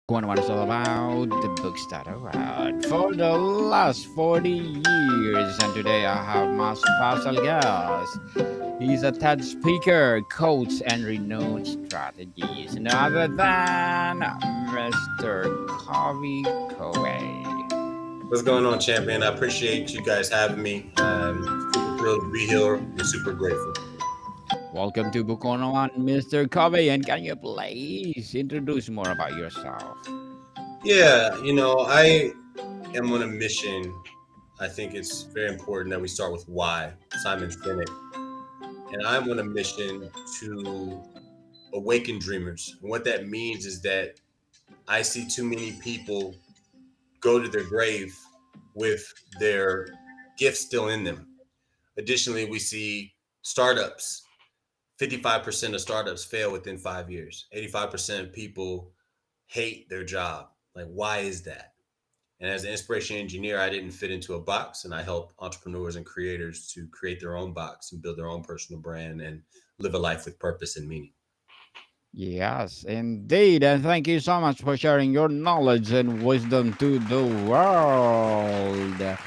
One what is all about the books that I read for the last 40 years. And today I have my special guest. He's a TED speaker, coach, and renowned strategist. None other than Mr. Cauvee Kaw-Vay. What's going on, champion? I appreciate you guys having me. I'm super thrilled to be here and super grateful. Welcome to Book on One, Mr. Kaw-Vay. And can you please introduce more about yourself? Yeah, I am on a mission. I think it's very important that we start with why. Simon Sinek. And I'm on a mission to awaken dreamers. And what that means is that I see too many people go to their grave with their gifts still in them. Additionally, we see startups 55% of startups fail within 5 years. 85% of people hate their job. Like, why is that? And as an inspiration engineer, I didn't fit into a box, and I help entrepreneurs and creators to create their own box and build their own personal brand and live a life with purpose and meaning. Yes, indeed. And thank you so much for sharing your knowledge and wisdom to the world.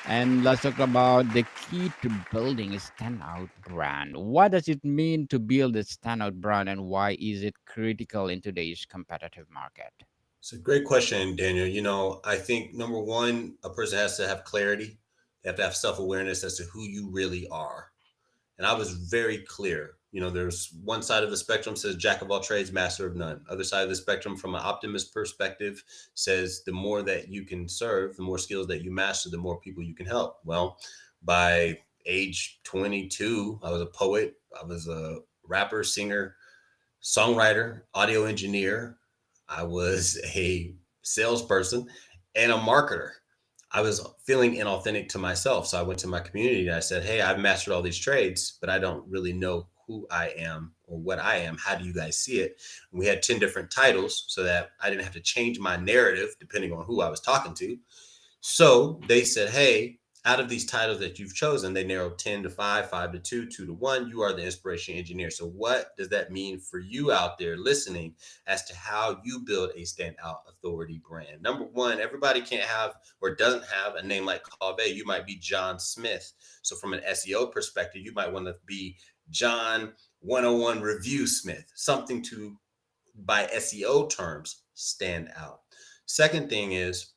And let's talk about the key to building a standout brand. What does it mean to build a standout brand and why is it critical in today's competitive market? It's a great question, Daniel. I think number one, a person has to have clarity. They have to have self awareness as to who you really are. And I was very clear. There's one side of the spectrum says jack of all trades, master of none. Other side of the spectrum, from an optimist perspective, says the more that you can serve, the more skills that you master, the more people you can help. Well, by age 22, I was a poet, I was a rapper, singer, songwriter, audio engineer, I was a salesperson, and a marketer. I was feeling inauthentic to myself. So I went to my community and I said, hey, I've mastered all these trades, but I don't really know who I am or what I am. How do you guys see it? And we had 10 different titles so that I didn't have to change my narrative depending on who I was talking to. So they said, hey, out of these titles that you've chosen, they narrowed 10 to 5, 5 to 2, 2 to 1. You are the inspiration engineer. So, what does that mean for you out there listening as to how you build a standout authority brand? Number one, everybody can't have or doesn't have a name like Cauvee. You might be John Smith. So, from an SEO perspective, you might want to be John 101 Review Smith, something to, by SEO terms, stand out. Second thing is,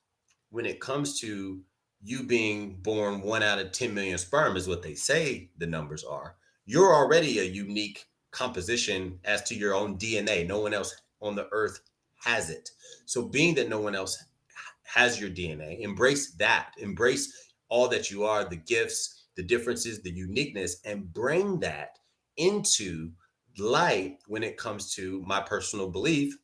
when it comes to you being born 1 out of 10 million sperm, is what they say the numbers are, you're already a unique composition as to your own DNA. No one else on the earth has it. So, being that no one else has your DNA, embrace that. Embrace all that you are, the gifts, the differences, the uniqueness, and bring that into light when it comes to my personal belief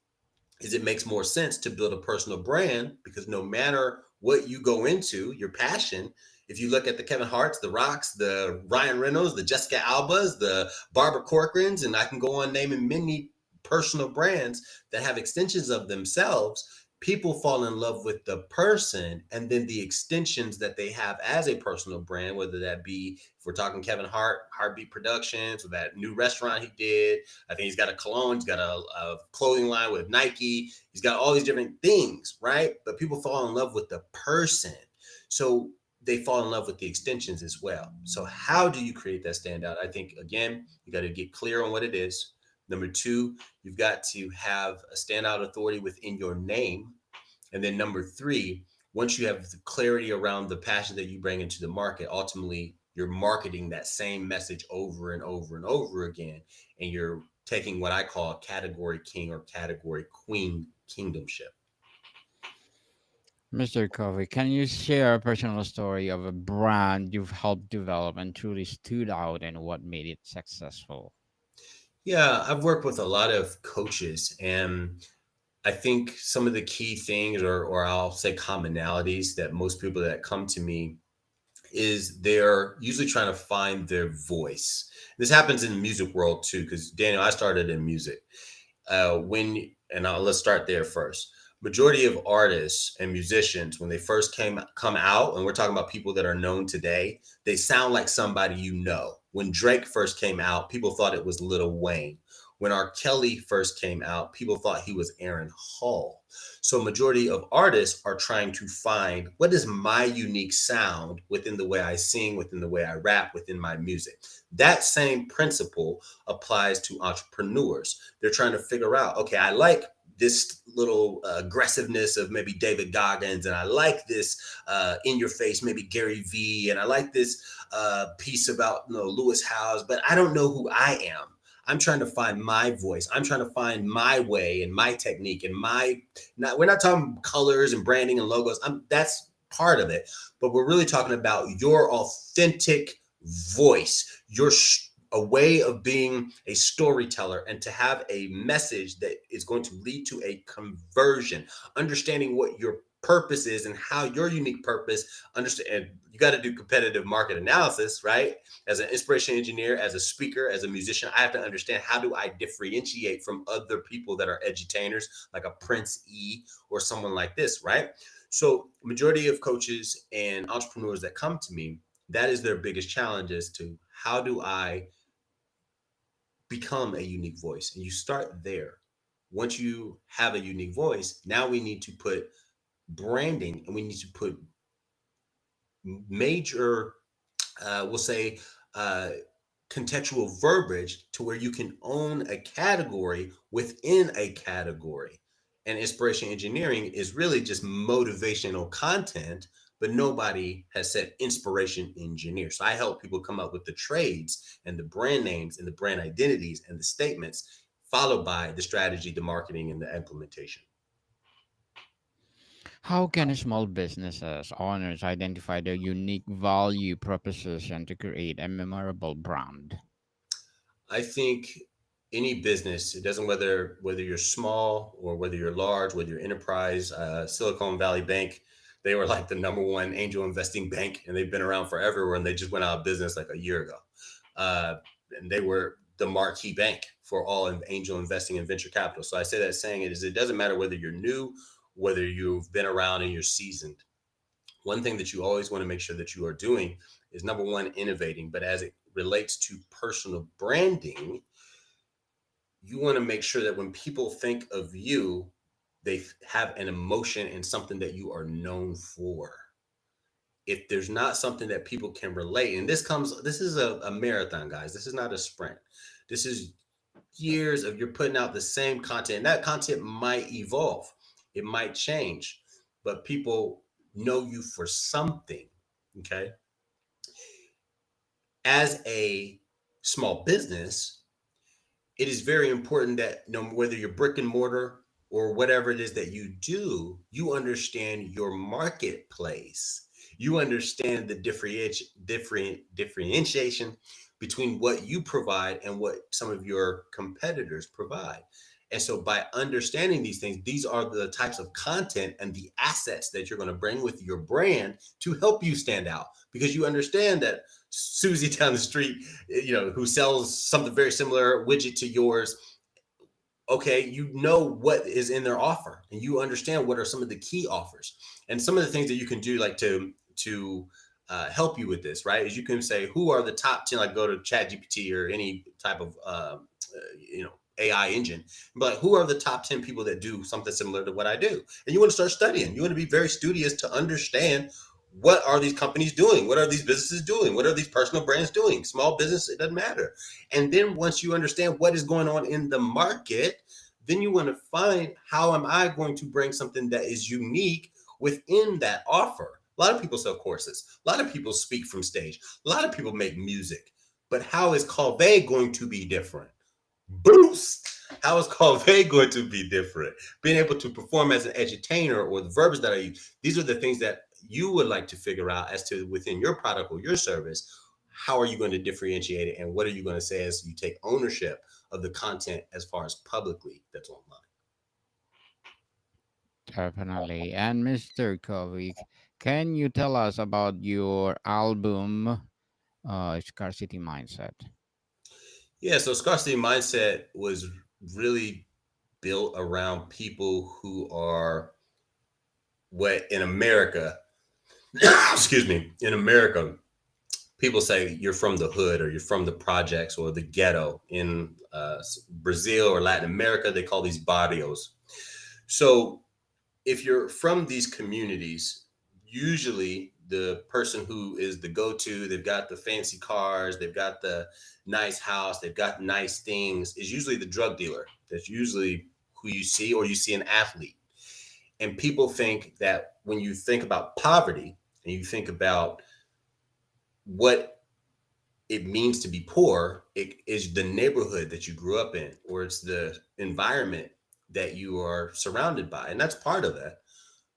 is it makes more sense to build a personal brand because no matter what you go into, your passion, if you look at the Kevin Harts, the Rocks, the Ryan Reynolds, the Jessica Albas, the Barbara Corcorans, and I can go on naming many personal brands that have extensions of themselves, people fall in love with the person and then the extensions that they have as a personal brand, whether that be, if we're talking Kevin Hart, Heartbeat Productions, or that new restaurant he did. I think he's got a cologne, he's got a clothing line with Nike, he's got all these different things, right? But people fall in love with the person. So they fall in love with the extensions as well. So how do you create that standout? I think, again, you got to get clear on what it is. Number two, you've got to have a standout authority within your name. And then number three, once you have the clarity around the passion that you bring into the market, ultimately you're marketing that same message over and over and over again. And you're taking what I call category king or category queen kingdomship. Mr. Covey, can you share a personal story of a brand you've helped develop and truly stood out and what made it successful? Yeah, I've worked with a lot of coaches, and I think some of the key things, or I'll say commonalities, that most people that come to me is they're usually trying to find their voice. This happens in the music world too, because Daniel, I started in music. Let's start there first. Majority of artists and musicians, when they first come out, and we're talking about people that are known today, they sound like somebody you know. When Drake first came out, people thought it was Lil Wayne. When R. Kelly first came out, people thought he was Aaron Hall. So majority of artists are trying to find what is my unique sound within the way I sing, within the way I rap, within my music. That same principle applies to entrepreneurs. They're trying to figure out, okay, I like this little aggressiveness of maybe David Goggins, and I like this in your face, maybe Gary Vee, and I like this piece about Lewis Howes, but I don't know who I am. I'm trying to find my voice. I'm trying to find my way and my technique and my. Not, we're not talking colors and branding and logos. That's part of it, but we're really talking about your authentic voice, a way of being a storyteller, and to have a message that is going to lead to a conversion, understanding what your purpose is and how your unique purpose understand. And you got to do competitive market analysis, right? As an inspiration engineer, as a speaker, as a musician, I have to understand, how do I differentiate from other people that are edutainers, like a Prince E or someone like this, right? So majority of coaches and entrepreneurs that come to me, that is their biggest challenge, is to, how do I become a unique voice? And you start there. Once you have a unique voice, now we need to put branding, and we need to put major, we'll say, uh, contextual verbiage to where you can own a category within a category. And inspiration engineering is really just motivational content, but nobody has said inspiration engineer. So I help people come up with the trades and the brand names and the brand identities and the statements, followed by the strategy, the marketing, and the implementation. How can small businesses owners identify their unique value proposition to create a memorable brand? I think any business, it doesn't, whether you're small or whether you're large, whether you're enterprise. Silicon Valley Bank, they were like the number one angel investing bank, and they've been around forever. And they just went out of business like a year ago, uh, and they were the marquee bank for all angel investing and venture capital. So I say that saying, it doesn't matter whether you're new, whether you've been around and you're seasoned. One thing that you always want to make sure that you are doing is, number one, innovating. But as it relates to personal branding, you want to make sure that when people think of you, they have an emotion and something that you are known for. If there's not something that people can relate, and this is a marathon, guys. This is not a sprint. This is years of, you're putting out the same content. And that content might evolve, it might change, but people know you for something. Okay. As a small business, it is very important that, whether you're brick and mortar or whatever it is that you do, you understand your marketplace. You understand the differentiation between what you provide and what some of your competitors provide. And so by understanding these things, these are the types of content and the assets that you're going to bring with your brand to help you stand out, because you understand that Susie down the street, who sells something very similar widget to yours, okay, you know what is in their offer, and you understand what are some of the key offers, and some of the things that you can do, like to help you with this, right? Is you can say, who are the top 10, like go to Chat GPT or any type of AI engine, but who are the top 10 people that do something similar to what I do? And you want to start studying. You want to be very studious to understand, what are these companies doing? What are these businesses doing? What are these personal brands doing? Small business, it doesn't matter. And then once you understand what is going on in the market, then you want to find, how am I going to bring something that is unique within that offer? A lot of people sell courses. A lot of people speak from stage. A lot of people make music. But how is Cauvee going to be different? Boost. How is Cauvee going to be different? Being able to perform as an edutainer, or the verbs that I use, these are the things that you would like to figure out as to, within your product or your service, how are you going to differentiate it, and what are you going to say as you take ownership of the content as far as publicly that's online. Definitely. And Mr. Kovic, can you tell us about your album, Scarcity Mindset? Yeah, so scarcity mindset was really built around people who are, what in America, excuse me, in America, people say you're from the hood or you're from the projects or the ghetto in Brazil or Latin America. They call these barrios. So if you're from these communities, usually the person who is the go-to, they've got the fancy cars, they've got the nice house, they've got nice things, is usually the drug dealer. That's usually who you see, or you see an athlete. And people think that when you think about poverty and you think about what it means to be poor, it is the neighborhood that you grew up in, or it's the environment that you are surrounded by. And that's part of that.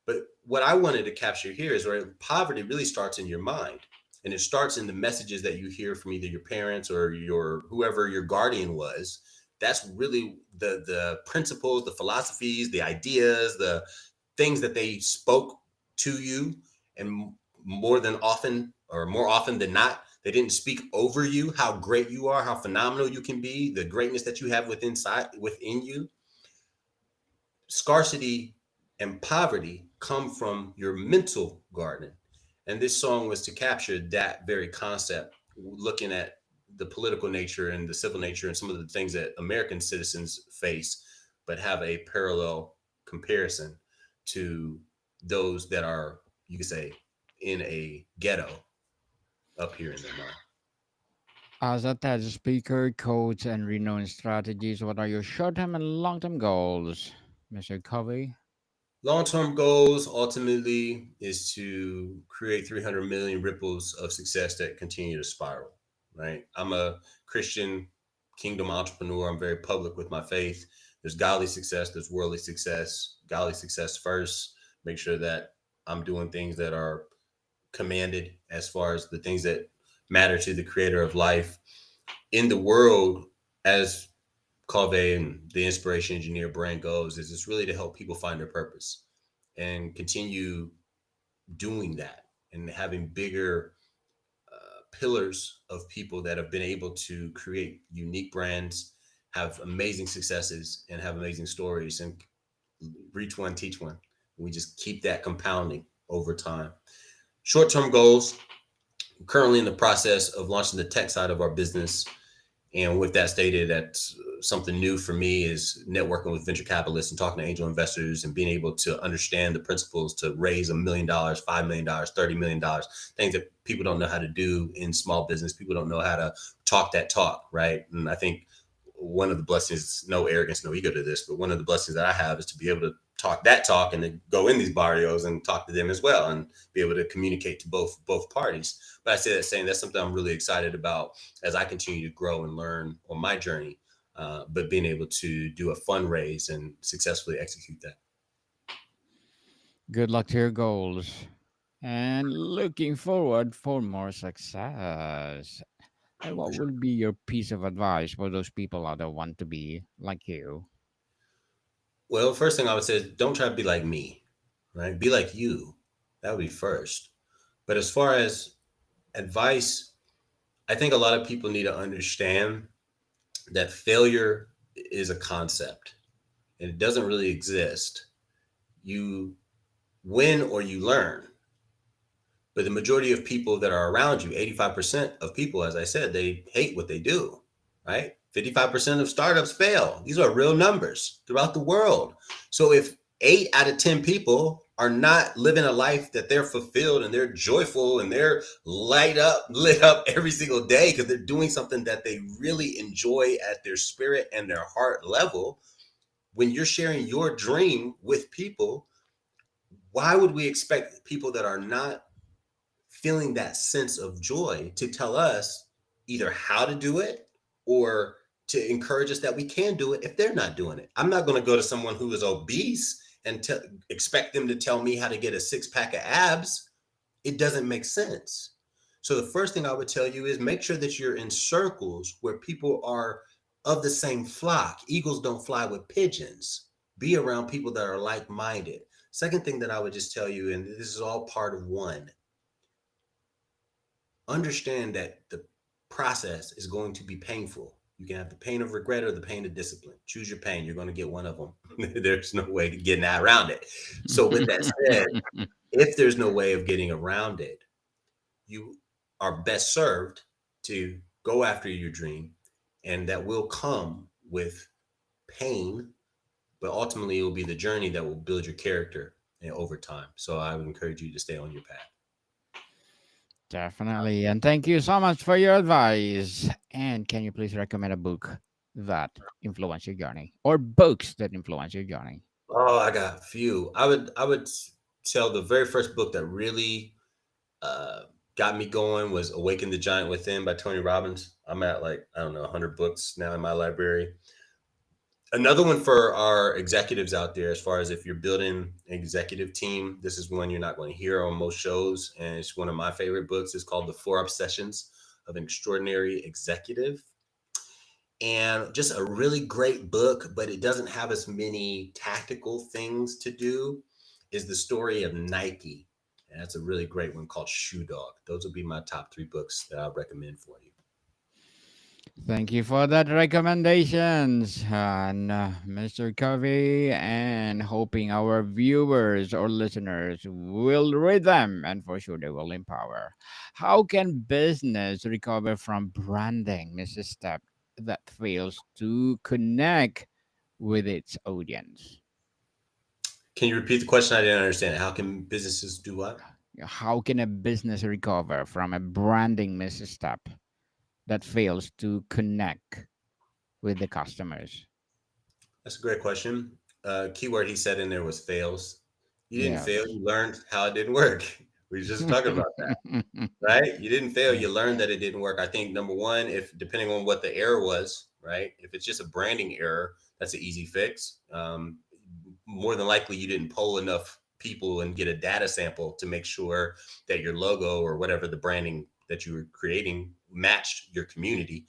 But what I wanted to capture here is where poverty really starts in your mind. And it starts in the messages that you hear from either your parents or your whoever your guardian was. That's really the principles, the philosophies, the ideas, the things that they spoke to you. And more than often, or more often than not, they didn't speak over you how great you are, how phenomenal you can be, the greatness that you have within you. Scarcity and poverty come from your mental garden. And this song was to capture that very concept, looking at the political nature and the civil nature and some of the things that American citizens face, but have a parallel comparison to those that are, you could say, in a ghetto up here in the north. As a TED speaker, coach, and renowned strategies, what are your short-term and long-term goals, Mr. Covey? Long-term goals ultimately is to create 300 million ripples of success that continue to spiral, right? I'm a Christian kingdom entrepreneur. I'm very public with my faith. There's godly success, there's worldly success. Godly success first, make sure that I'm doing things that are commanded as far as the things that matter to the creator of life in the world. As Cauvee and the inspiration engineer brand goes, is it's really to help people find their purpose and continue doing that and having bigger pillars of people that have been able to create unique brands, have amazing successes, and have amazing stories, and reach one, teach one. We just keep that compounding over time. Short term goals, currently in the process of launching the tech side of our business. And with that stated, that's something new for me, is networking with venture capitalists and talking to angel investors and being able to understand the principles to raise $1 million, $5 million, $30 million, things that people don't know how to do in small business. People don't know how to talk that talk, right? And I think one of the blessings, no arrogance, no ego to this, but one of the blessings that I have is to be able to talk that talk and then go in these barrios and talk to them as well and be able to communicate to both parties. But I say that saying that's something I'm really excited about as I continue to grow and learn on my journey, but being able to do a fundraise and successfully execute that. Good luck to your goals. And looking forward for more success. And For what sure. would be your piece of advice for those people out there want to be like you? Well, first thing I would say is don't try to be like me, right? Be like you. That would be first. But as far as advice, I think a lot of people need to understand that failure is a concept and it doesn't really exist. You win or you learn. But the majority of people that are around you, 85% of people, as I said, they hate what they do, right? 55% of startups fail. These are real numbers throughout the world. So if 8 out of 10 people are not living a life that they're fulfilled and they're joyful and they're lit up every single day because they're doing something that they really enjoy at their spirit and their heart level, when you're sharing your dream with people, why would we expect people that are not feeling that sense of joy to tell us either how to do it or to encourage us that we can do it if they're not doing it? I'm not going to go to someone who is obese and expect them to tell me how to get a six-pack of abs. It doesn't make sense. So the first thing I would tell you is make sure that you're in circles where people are of the same flock. Eagles don't fly with pigeons. Be around people that are like-minded. Second thing that I would just tell you, and this is all part of one, understand that the process is going to be painful. You can have the pain of regret or the pain of discipline. Choose your pain. You're going to get one of them. There's no way of getting around it. So, with that said, if there's no way of getting around it, you are best served to go after your dream, and that will come with pain, but ultimately it will be the journey that will build your character and over time. So I would encourage you to stay on your path. Definitely. And thank you so much for your advice. And can you please recommend a book that influenced your journey or books that influence your journey? Oh, I got a few. I would tell the very first book that really uh, got me going was "Awaken the Giant Within" by Tony Robbins. I'm at like I don't know 100 books now in my library. Another one for our executives out there, as far as if you're building an executive team, this is one you're not going to hear on most shows, and it's one of my favorite books. It's called "The Four Obsessions of an Extraordinary Executive." And just a really great book, but it doesn't have as many tactical things to do, is the story of Nike. And that's a really great one called Shoe Dog. Those would be my top three books that I recommend for you. Thank you for that recommendations, and Mr. Covey, and hoping our viewers or listeners will read them, and for sure they will empower. How can business recover from branding misstep that fails to connect with its audience? Can you repeat the question? I didn't understand. How can businesses do what? How can a business recover from a branding misstep that fails to connect with the customers? That's a great question. Keyword he said in there was fails. You didn't fail. Yes. You learned how it didn't work. We were just talking about that. Right? You didn't fail. Yeah. You learned that it didn't work. I think number one, if depending on what the error was, right? If it's just a branding error, that's an easy fix. More than likely, you didn't poll enough people and get a data sample to make sure that your logo or whatever the branding that you were creating matched your community.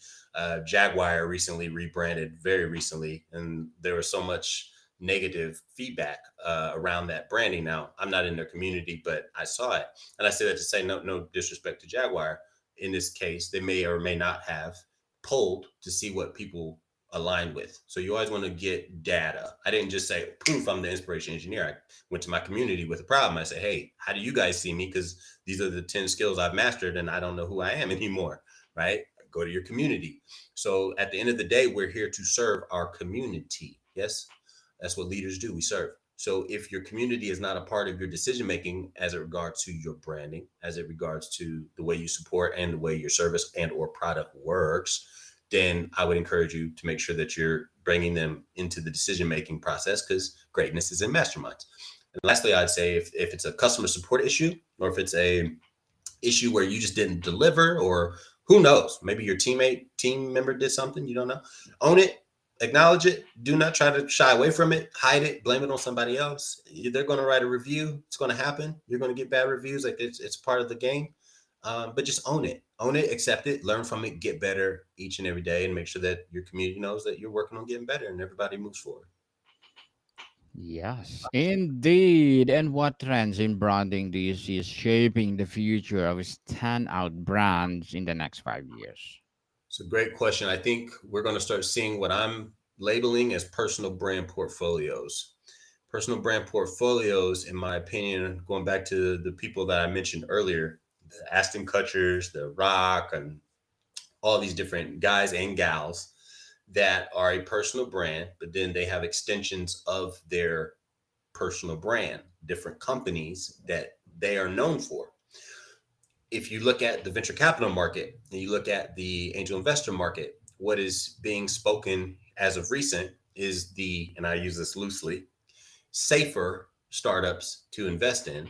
Jaguar recently rebranded very recently, and there was so much negative feedback around that branding. Now, I'm not in their community, but I saw it, and I say that to say no disrespect to Jaguar. In this case, they may or may not have polled to see what people align with. So you always want to get data. I didn't just say, poof, I'm the inspiration engineer. I went to my community with a problem. I said, hey, how do you guys see me? Because these are the 10 skills I've mastered and I don't know who I am anymore. Right? Go to your community. So at the end of the day, we're here to serve our community. Yes. That's what leaders do. We serve. So if your community is not a part of your decision making as it regards to your branding, as it regards to the way you support and the way your service and or product works, then I would encourage you to make sure that you're bringing them into the decision making process, because greatness is in masterminds. And lastly, I'd say if it's a customer support issue, or if it's a issue where you just didn't deliver, or who knows, maybe your team member did something, you don't know, own it, acknowledge it. Do not try to shy away from it, hide it, blame it on somebody else. They're going to write a review. It's going to happen. You're going to get bad reviews. Like it's part of the game. But just own it, accept it, learn from it, get better each and every day, and make sure that your community knows that you're working on getting better and everybody moves forward. Yes, indeed. And what trends in branding do you see is shaping the future of standout brands in the next 5 years? It's a great question. I think we're going to start seeing what I'm labeling as personal brand portfolios. Personal brand portfolios, in my opinion, going back to the people that I mentioned earlier, the Aston Kutchers, the Rock, and all these different guys and gals that are a personal brand, but then they have extensions of their personal brand, different companies that they are known for. If you look at the venture capital market and you look at the angel investor market, what is being spoken as of recent is and I use this loosely, safer startups to invest in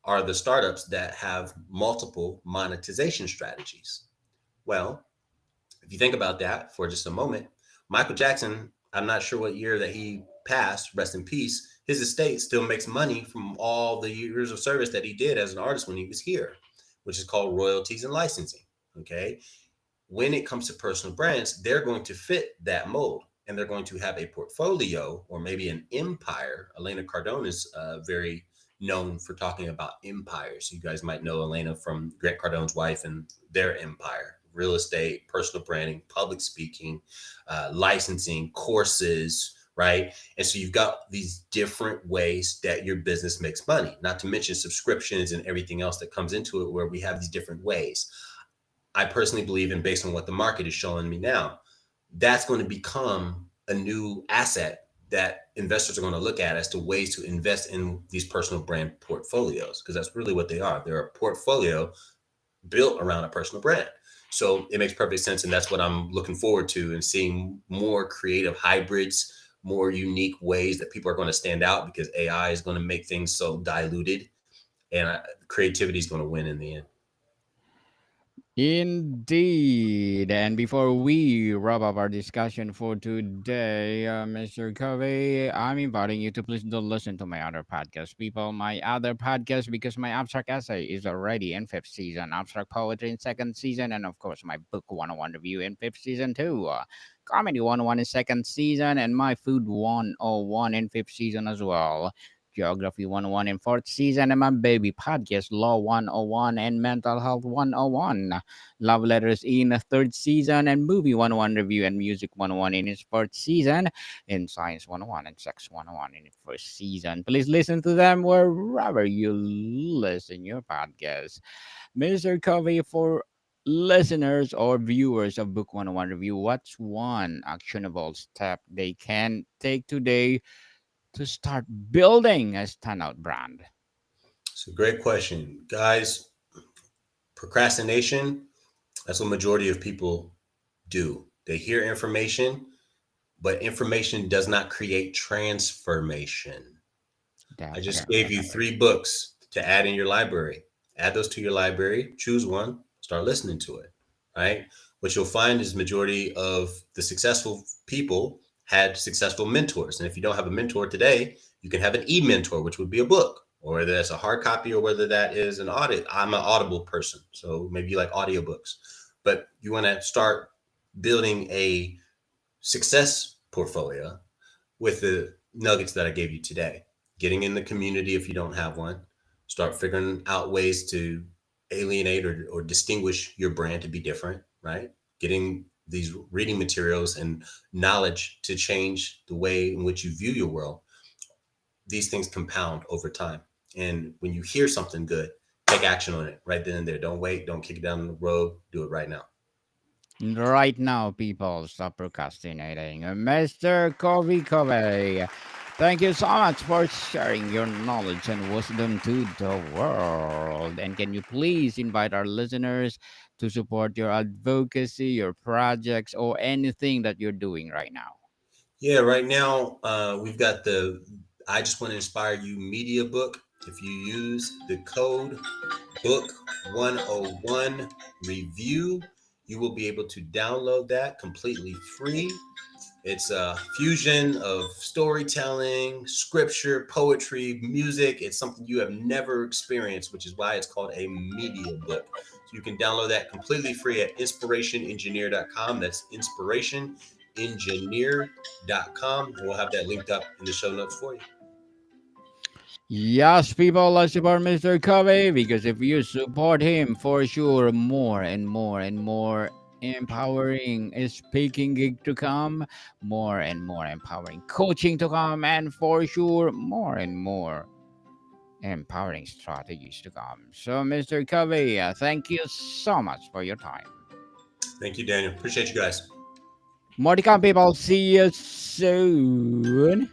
are the startups that have multiple monetization strategies. Well, if you think about that for just a moment, Michael Jackson, I'm not sure what year that he passed, rest in peace, his estate still makes money from all the years of service that he did as an artist when he was here, which is called royalties and licensing. Okay. When it comes to personal brands, they're going to fit that mold, and they're going to have a portfolio or maybe an empire. Elena Cardone is very known for talking about empires. You guys might know Elena from Grant Cardone's wife and their empire: real estate, personal branding, public speaking, licensing, courses, right? And so you've got these different ways that your business makes money, not to mention subscriptions and everything else that comes into it, where we have these different ways. I personally believe, and based on what the market is showing me now, that's going to become a new asset that investors are going to look at as to ways to invest in these personal brand portfolios, because that's really what they are. They're a portfolio built around a personal brand. So it makes perfect sense. And that's what I'm looking forward to, and seeing more creative hybrids, more unique ways that people are going to stand out, because AI is going to make things so diluted, and creativity is going to win in the end. Indeed. And before we wrap up our discussion for today, Mr. Covey, I'm inviting you to please don't listen to my other podcast, people. My other podcast, because my abstract essay is already in fifth season, abstract poetry in second season, and of course, my book 101 review in fifth season too. Comedy 101 in second season, and my food 101 in fifth season as well. Geography 101 in fourth season, and my baby podcast, Law 101 and Mental Health 101. Love Letters in a third season, and Movie 101 Review and Music 101 in its fourth season, and Science 101 and Sex 101 in its first season. Please listen to them wherever you listen your podcast. Mr. Covey, for listeners or viewers of Book 101 Review, what's one actionable step they can take today to start building a standout brand? It's a great question, guys. Procrastination, that's what majority of people do. They hear information, but information does not create transformation. I just gave you Definitely. 3 books to add in your library. Add those to your library, choose one, start listening to it, right? What you'll find is majority of the successful people had successful mentors. And if you don't have a mentor today, you can have an e-mentor, which would be a book, or whether that's a hard copy or whether that is an audit. I'm an audible person, so maybe you like audiobooks. But you want to start building a success portfolio with the nuggets that I gave you today. Getting in the community if you don't have one. Start figuring out ways to alienate or distinguish your brand to be different, right? Getting these reading materials and knowledge to change the way in which you view your world. These things compound over time. And when you hear something good, take action on it right then and there. Don't wait. Don't kick it down the road. Do it right now. Right now, people, stop procrastinating. Mr. Cauvee Kaw-Vay, thank you so much for sharing your knowledge and wisdom to the world. And can you please invite our listeners to support your advocacy, your projects, or anything that you're doing right now? Yeah, right now we've got the I Just Want to Inspire You media book. If you use the code book 101 review, you will be able to download that completely free. It's a fusion of storytelling, scripture, poetry, music. It's something you have never experienced, which is why it's called a media book. So you can download that completely free at inspirationengineer.com. That's inspirationengineer.com. And we'll have that linked up in the show notes for you. Yes, people, let's support Mr. Covey because if you support him, for sure, more and more and more empowering speaking gig to come, more and more empowering coaching to come, and for sure, more and more empowering strategies to come. So, Mr. Covey, thank you so much for your time. Thank you, Daniel. Appreciate you guys. More to come, people. See you soon.